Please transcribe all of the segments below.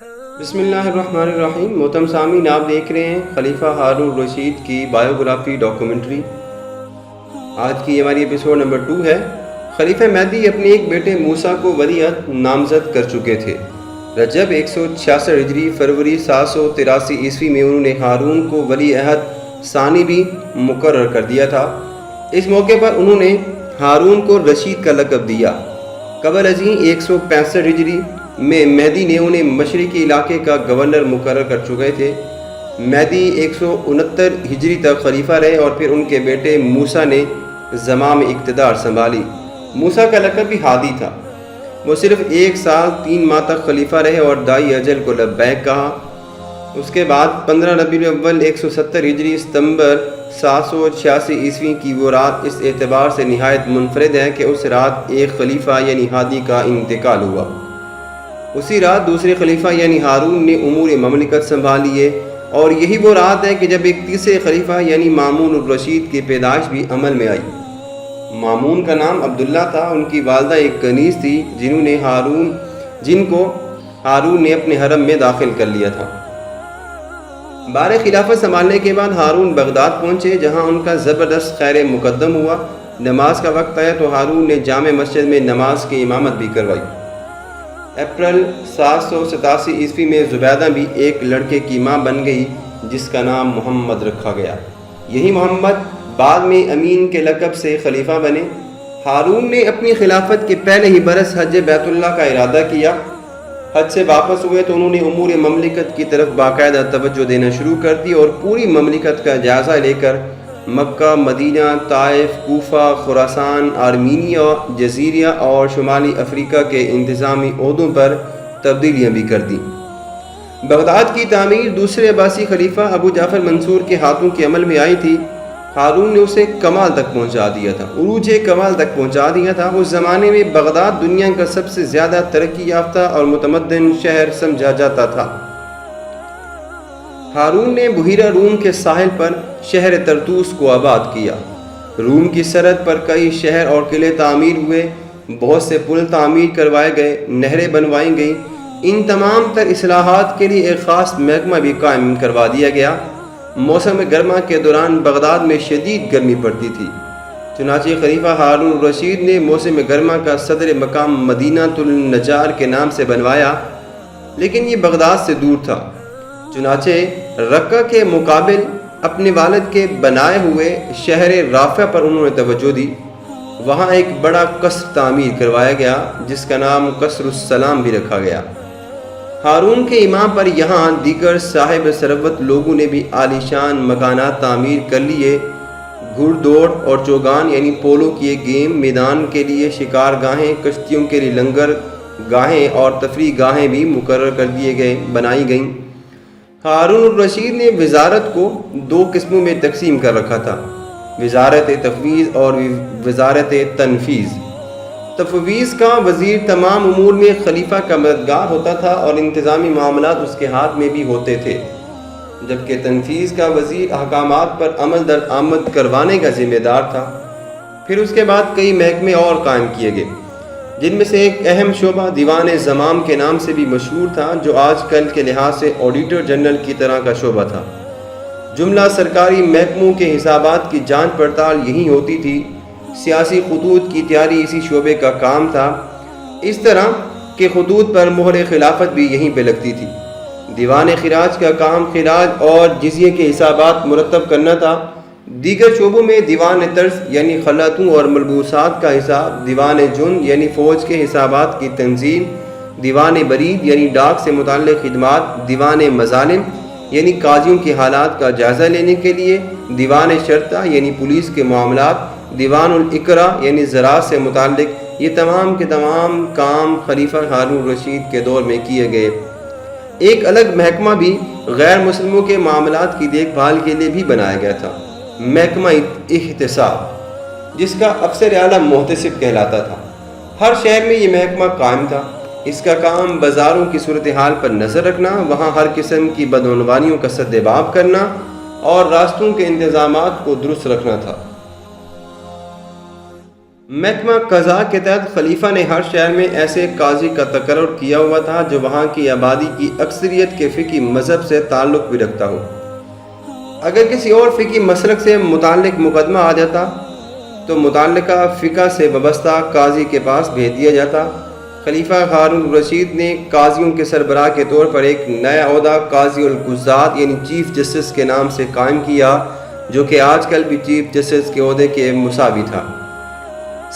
بسم اللہ الرحمن الرحیم۔ محترم سامعین، آپ دیکھ رہے ہیں خلیفہ ہارون الرشید کی بایوگرافی ڈاکومنٹری۔ آج کی ہماری ایپیسوڈ نمبر 2 ہے۔ خلیفہ مہدی اپنے ایک بیٹے موسیٰ کو ولی عہد نامزد کر چکے تھے۔ رجب 166 ہجری فروری 783 عیسوی میں انہوں نے ہارون کو ولی عہد ثانی بھی مقرر کر دیا تھا۔ اس موقع پر انہوں نے ہارون کو رشید کا لقب دیا۔ قبل ازیں 165 ہجری میں مہدی نے انہیں مشرقی علاقے کا گورنر مقرر کر چکے تھے۔ مہدی 169 ہجری تک خلیفہ رہے اور پھر ان کے بیٹے موسیٰ نے زمام اقتدار سنبھالی۔ موسیٰ کا لقب بھی ہادی تھا۔ وہ صرف 1 سال 3 ماہ تک خلیفہ رہے اور دائی اجل کو لبیک کہا۔ اس کے بعد 15 ربیع الاول 170 ہجری ستمبر 786 عیسوی کی وہ رات اس اعتبار سے نہایت منفرد ہے کہ اس رات ایک خلیفہ یعنی ہادی کا انتقال ہوا۔ اسی رات دوسرے خلیفہ یعنی ہارون نے امور مملکت سنبھال لیے، اور یہی وہ رات ہے کہ جب ایک تیسرے خلیفہ یعنی مامون الرشید کی پیدائش بھی عمل میں آئی۔ مامون کا نام عبداللہ تھا۔ ان کی والدہ ایک کنیز تھی جن کو ہارون نے اپنے حرم میں داخل کر لیا تھا۔ بار خلافت سنبھالنے کے بعد ہارون بغداد پہنچے، جہاں ان کا زبردست خیر مقدم ہوا۔ نماز کا وقت آیا تو ہارون نے جامع مسجد میں نماز کی امامت بھی کروائی۔ اپریل 787 عیسوی میں زبیدہ بھی ایک لڑکے کی ماں بن گئی، جس کا نام محمد رکھا گیا۔ یہی محمد بعد میں امین کے لقب سے خلیفہ بنے۔ ہارون نے اپنی خلافت کے پہلے ہی برس حج بیت اللہ کا ارادہ کیا۔ حج سے واپس ہوئے تو انہوں نے امور مملکت کی طرف باقاعدہ توجہ دینا شروع کر دی اور پوری مملکت کا جائزہ لے کر مکہ، مدینہ، طائف، کوفہ، خراسان، آرمینیا، جزیرہ اور شمالی افریقہ کے انتظامی عہدوں پر تبدیلیاں بھی کر دیں۔ بغداد کی تعمیر دوسرے عباسی خلیفہ ابو جعفر منصور کے ہاتھوں کے عمل میں آئی تھی۔ ہارون نے اسے کمال تک پہنچا دیا تھا، عروج کمال تک پہنچا دیا تھا۔ اس زمانے میں بغداد دنیا کا سب سے زیادہ ترقی یافتہ اور متمدن شہر سمجھا جاتا تھا۔ ہارون نے بحیرہ روم کے ساحل پر شہر طرطوس کو آباد کیا۔ روم کی سرحد پر کئی شہر اور قلعے تعمیر ہوئے، بہت سے پل تعمیر کروائے گئے، نہریں بنوائی گئیں۔ ان تمام تر اصلاحات کے لیے ایک خاص محکمہ بھی قائم کروا دیا گیا۔ موسم گرما کے دوران بغداد میں شدید گرمی پڑتی تھی، چنانچہ خلیفہ ہارون الرشید نے موسم گرما کا صدر مقام مدینہ النجار کے نام سے بنوایا، لیکن یہ بغداد سے دور تھا۔ چنانچہ رقہ کے مقابل اپنے والد کے بنائے ہوئے شہر رافع پر انہوں نے توجہ دی۔ وہاں ایک بڑا قصر تعمیر کروایا گیا، جس کا نام قصر السلام بھی رکھا گیا۔ ہارون کے امام پر یہاں دیگر صاحب ثروت لوگوں نے بھی عالیشان مکانات تعمیر کر لیے۔ گھڑ دوڑ اور چوگان یعنی پولو کی ایک گیم، میدان کے لیے شکار گاہیں، کشتیوں کے لیے لنگر گاہیں اور تفریح گاہیں بھی مقرر کر بنائی گئیں۔ ہارون الرشید نے وزارت کو 2 قسموں میں تقسیم کر رکھا تھا، وزارت تفویض اور وزارت تنفیذ۔ تفویض کا وزیر تمام امور میں خلیفہ کا مددگار ہوتا تھا اور انتظامی معاملات اس کے ہاتھ میں بھی ہوتے تھے، جبکہ تنفیذ کا وزیر احکامات پر عمل درآمد کروانے کا ذمہ دار تھا۔ پھر اس کے بعد کئی محکمے اور قائم کیے گئے، جن میں سے ایک اہم شعبہ دیوان زمام کے نام سے بھی مشہور تھا، جو آج کل کے لحاظ سے آڈیٹر جنرل کی طرح کا شعبہ تھا۔ جملہ سرکاری محکموں کے حسابات کی جانچ پڑتال یہی ہوتی تھی۔ سیاسی خطوط کی تیاری اسی شعبے کا کام تھا۔ اس طرح کے خطوط پر مہر خلافت بھی یہیں پہ لگتی تھی۔ دیوان خراج کا کام خراج اور جزیے کے حسابات مرتب کرنا تھا۔ دیگر شعبوں میں دیوان طرز یعنی خلعتوں اور ملبوسات کا حساب، دیوان جند یعنی فوج کے حسابات کی تنظیم، دیوان برید یعنی ڈاک سے متعلق خدمات، دیوان مظالم یعنی قاضیوں کے حالات کا جائزہ لینے کے لیے، دیوان شرطہ یعنی پولیس کے معاملات، دیوان الاقرا یعنی زراعت سے متعلق۔ یہ تمام کے تمام کام خلیفہ ہارون الرشید کے دور میں کیے گئے۔ ایک الگ محکمہ بھی غیر مسلموں کے معاملات کی دیکھ بھال کے لیے بھی بنایا گیا تھا، محکمہ احتساب، جس کا افسر اعلیٰ محتسب کہلاتا تھا۔ ہر شہر میں یہ محکمہ قائم تھا۔ اس کا کام بازاروں کی صورتحال پر نظر رکھنا، وہاں ہر قسم کی بدعنوانیوں کا سدباب کرنا اور راستوں کے انتظامات کو درست رکھنا تھا۔ محکمہ قضاء کے تحت خلیفہ نے ہر شہر میں ایسے قاضی کا تقرر کیا ہوا تھا جو وہاں کی آبادی کی اکثریت کے فقہی مذہب سے تعلق بھی رکھتا ہو۔ اگر کسی اور فقہی مسلک سے متعلق مقدمہ آ جاتا تو متعلقہ فقہ سے وابستہ قاضی کے پاس بھیج دیا جاتا۔ خلیفہ ہارون الرشید نے قاضیوں کے سربراہ کے طور پر ایک نیا عہدہ قاضی القضات یعنی چیف جسٹس کے نام سے قائم کیا، جو کہ آج کل بھی چیف جسٹس کے عہدے کے مساوی تھا۔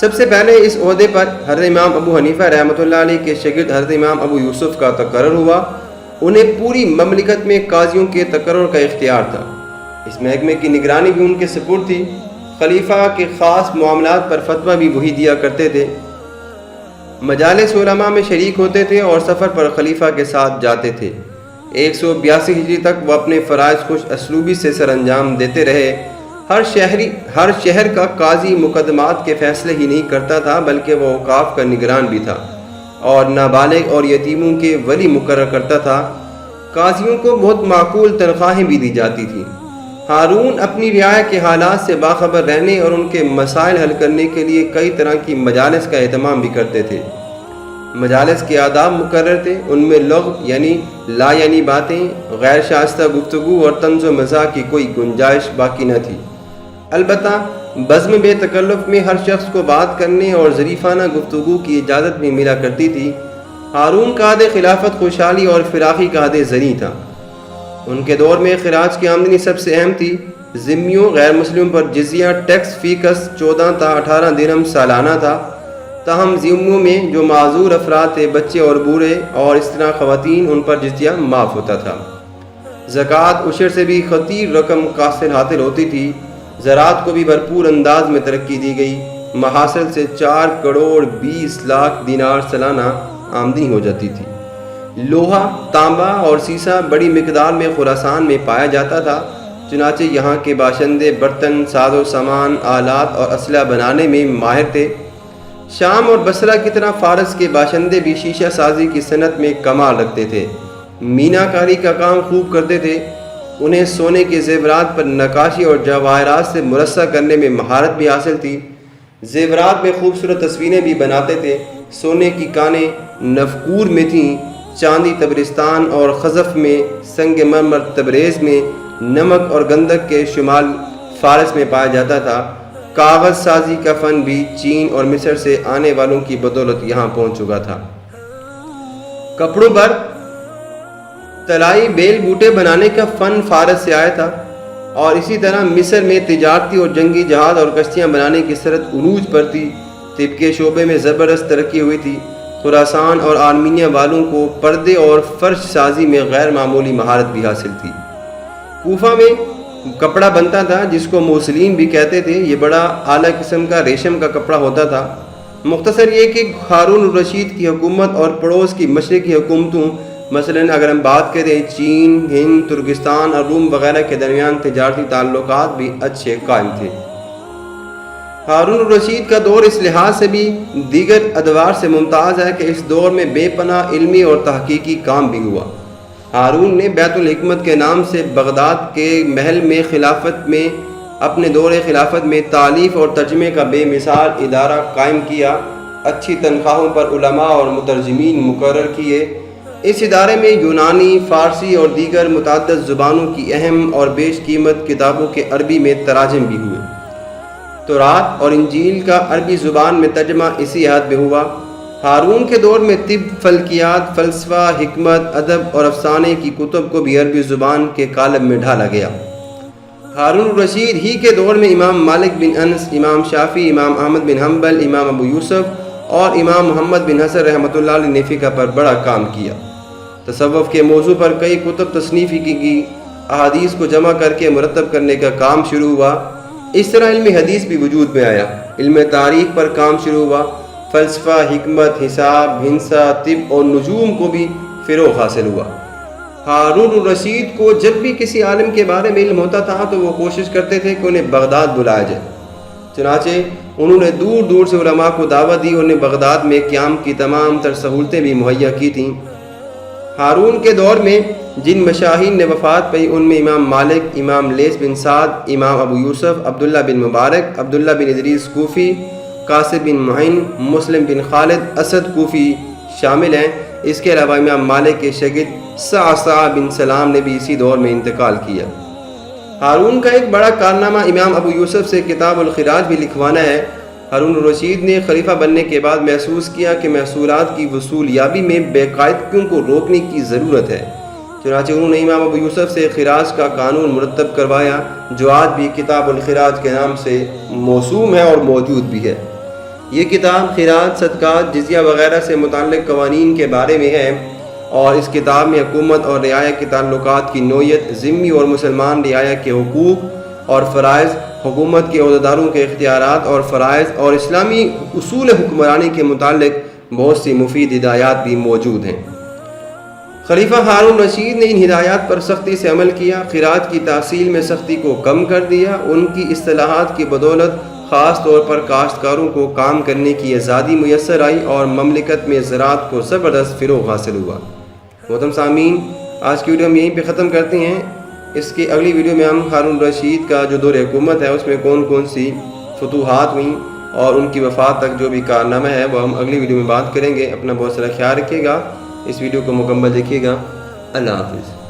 سب سے پہلے اس عہدے پر حضرت امام ابو حنیفہ رحمۃ اللہ علیہ کے شاگرد حضرت امام ابو یوسف کا تقرر ہوا۔ انہیں پوری مملکت میں قاضیوں کے تقرر کا اختیار تھا۔ اس محکمے کی نگرانی بھی ان کے سپرد تھی۔ خلیفہ کے خاص معاملات پر فتویٰ بھی وہی دیا کرتے تھے۔ مجالس علماء میں شریک ہوتے تھے اور سفر پر خلیفہ کے ساتھ جاتے تھے۔ 182 ہجری تک وہ اپنے فرائض خوش اسلوبی سے سر انجام دیتے رہے۔ ہر شہر کا قاضی مقدمات کے فیصلے ہی نہیں کرتا تھا بلکہ وہ اوقاف کا نگران بھی تھا اور نابالغ اور یتیموں کے ولی مقرر کرتا تھا۔ قاضیوں کو بہت معقول تنخواہیں بھی دی جاتی تھیں۔ ہارون اپنی رعایا کے حالات سے باخبر رہنے اور ان کے مسائل حل کرنے کے لیے کئی طرح کی مجالس کا اہتمام بھی کرتے تھے۔ مجالس کے آداب مقرر تھے، ان میں لغو یعنی لا یعنی باتیں، غیر شائستہ گفتگو اور طنز و مزاح کی کوئی گنجائش باقی نہ تھی۔ البتہ بزم بے تکلف میں ہر شخص کو بات کرنے اور ظریفانہ گفتگو کی اجازت بھی ملا کرتی تھی۔ ہارون کا عہد خلافت خوشحالی اور فراخی کا عہد زرعی تھا۔ ان کے دور میں خراج کی آمدنی سب سے اہم تھی۔ ذمیوں غیر مسلموں پر جزیہ ٹیکس فی کس 14 تا 18 درہم سالانہ تھا۔ تاہم ذمیوں میں جو معذور افراد تھے، بچے اور بوڑھے اور اس طرح خواتین، ان پر جزیہ معاف ہوتا تھا۔ زکوٰۃ عشر سے بھی خطیر رقم حاصل ہوتی تھی۔ زراعت کو بھی بھرپور انداز میں ترقی دی گئی۔ محاصل سے 4 کروڑ 20 لاکھ دینار سالانہ آمدنی ہو جاتی تھی۔ لوہا، تانبا اور سیسا بڑی مقدار میں خراسان میں پایا جاتا تھا، چنانچہ یہاں کے باشندے برتن، ساز و سامان، آلات اور اسلحہ بنانے میں ماہر تھے۔ شام اور بصرہ کی طرح فارس کے باشندے بھی شیشہ سازی کی صنعت میں کمال رکھتے تھے۔ مینا کاری کا کام خوب کرتے تھے۔ انہیں سونے کے زیورات پر نقاشی اور جواہرات سے مرصع کرنے میں مہارت بھی حاصل تھی۔ زیورات میں خوبصورت تصویریں بھی بناتے تھے۔ سونے کی کانیں نفقور میں تھیں، چاندی تبرستان اور خزف میں، سنگ مرمر تبریز میں، نمک اور گندک کے شمال فارس میں پایا جاتا تھا۔ کاغذ سازی کا فن بھی چین اور مصر سے آنے والوں کی بدولت یہاں پہنچ چکا تھا۔ کپڑوں پر تلائی بیل بوٹے بنانے کا فن فارس سے آیا تھا، اور اسی طرح مصر میں تجارتی اور جنگی جہاز اور کشتیاں بنانے کی صنعت عروج پر تھی۔ طب کے شعبے میں زبردست ترقی ہوئی تھی۔ خراسان اور آرمینیا والوں کو پردے اور فرش سازی میں غیر معمولی مہارت بھی حاصل تھی۔ کوفہ میں کپڑا بنتا تھا جس کو موصلین بھی کہتے تھے۔ یہ بڑا اعلیٰ قسم کا ریشم کا کپڑا ہوتا تھا۔ مختصر یہ کہ ہارون الرشید کی حکومت اور پڑوس کی مشرقی حکومتوں، مثلاً اگر ہم بات کریں چین، ہند، ترکستان اور روم وغیرہ کے درمیان تجارتی تعلقات بھی اچھے قائم تھے۔ ہارون الرشید کا دور اس لحاظ سے بھی دیگر ادوار سے ممتاز ہے کہ اس دور میں بے پناہ علمی اور تحقیقی کام بھی ہوا۔ ہارون نے بیت الحکمت کے نام سے بغداد کے محل میں خلافت میں اپنے دور خلافت میں تالیف اور ترجمے کا بے مثال ادارہ قائم کیا۔ اچھی تنخواہوں پر علماء اور مترجمین مقرر کیے۔ اس ادارے میں یونانی، فارسی اور دیگر متعدد زبانوں کی اہم اور بیش قیمت کتابوں کے عربی میں تراجم بھی ہوئے۔ تورات اور انجیل کا عربی زبان میں ترجمہ اسی عہد میں ہوا۔ ہارون کے دور میں طب، فلکیات، فلسفہ، حکمت، ادب اور افسانے کی کتب کو بھی عربی زبان کے قالب میں ڈھالا گیا۔ ہارون الرشید ہی کے دور میں امام مالک بن انس، امام شافعی، امام احمد بن حنبل، امام ابو یوسف اور امام محمد بن حسن رحمۃ اللہ علیہ نے فقہ پر بڑا کام کیا۔ تصوف کے موضوع پر کئی کتب تصنیف کی گئی۔ احادیث کو جمع کر کے مرتب کرنے کا کام شروع ہوا۔ اس طرح علم حدیث بھی وجود میں آیا۔ علم تاریخ پر کام شروع ہوا۔ فلسفہ، حکمت، حساب، ہندسہ، طب اور نجوم کو بھی فروغ حاصل ہوا۔ ہارون الرشید کو جب بھی کسی عالم کے بارے میں علم ہوتا تھا تو وہ کوشش کرتے تھے کہ انہیں بغداد بلایا جائے۔ چنانچہ انہوں نے دور دور سے علماء کو دعوت دی اور انہیں بغداد میں قیام کی تمام تر سہولتیں بھی مہیا کی تھیں۔ ہارون کے دور میں جن مشاہین نے وفات پائی ان میں امام مالک، امام لیث بن سعد، امام ابو یوسف، عبداللہ بن مبارک، عبداللہ بن ادریس کوفی قاسم بن معین، مسلم بن خالد اسد کوفی شامل ہیں۔ اس کے علاوہ امام مالک کے شاگرد صعصع بن سلام نے بھی اسی دور میں انتقال کیا۔ ہارون کا ایک بڑا کارنامہ امام ابو یوسف سے کتاب الخراج بھی لکھوانا ہے۔ ہارون الرشید نے خلیفہ بننے کے بعد محسوس کیا کہ محصولات کی وصولیابی میں بے قاعدگیوں کو روکنے کی ضرورت ہے، چنانچہ انہوں نے امام ابو یوسف سے خراج کا قانون مرتب کروایا، جو آج بھی کتاب الخراج کے نام سے موسوم ہے اور موجود بھی ہے۔ یہ کتاب خراج، صدقات، جزیہ وغیرہ سے متعلق قوانین کے بارے میں ہے، اور اس کتاب میں حکومت اور رعایا کے تعلقات کی نوعیت، ذمی اور مسلمان رعایا کے حقوق اور فرائض، حکومت کے عہدیداروں کے اختیارات اور فرائض، اور اسلامی اصول حکمرانی کے متعلق بہت سی مفید ہدایات بھی موجود ہیں۔ خلیفہ ہارون رشید نے ان ہدایات پر سختی سے عمل کیا، خراج کی تحصیل میں سختی کو کم کر دیا۔ ان کی اصطلاحات کی بدولت خاص طور پر کاشتکاروں کو کام کرنے کی آزادی میسر آئی اور مملکت میں زراعت کو زبردست فروغ حاصل ہوا۔ محترم سامعین، آج کی ویڈیو ہم یہیں پہ ختم کرتے ہیں۔ اس کی اگلی ویڈیو میں ہم ہارون رشید کا جو دور حکومت ہے اس میں کون کون سی فتوحات ہوئیں اور ان کی وفات تک جو بھی کارنامہ ہے وہ ہم اگلی ویڈیو میں بات کریں گے۔ اپنا بہت سارا خیال رکھیے گا، اس ویڈیو کو مکمل دیکھیے گا۔ اللہ حافظ۔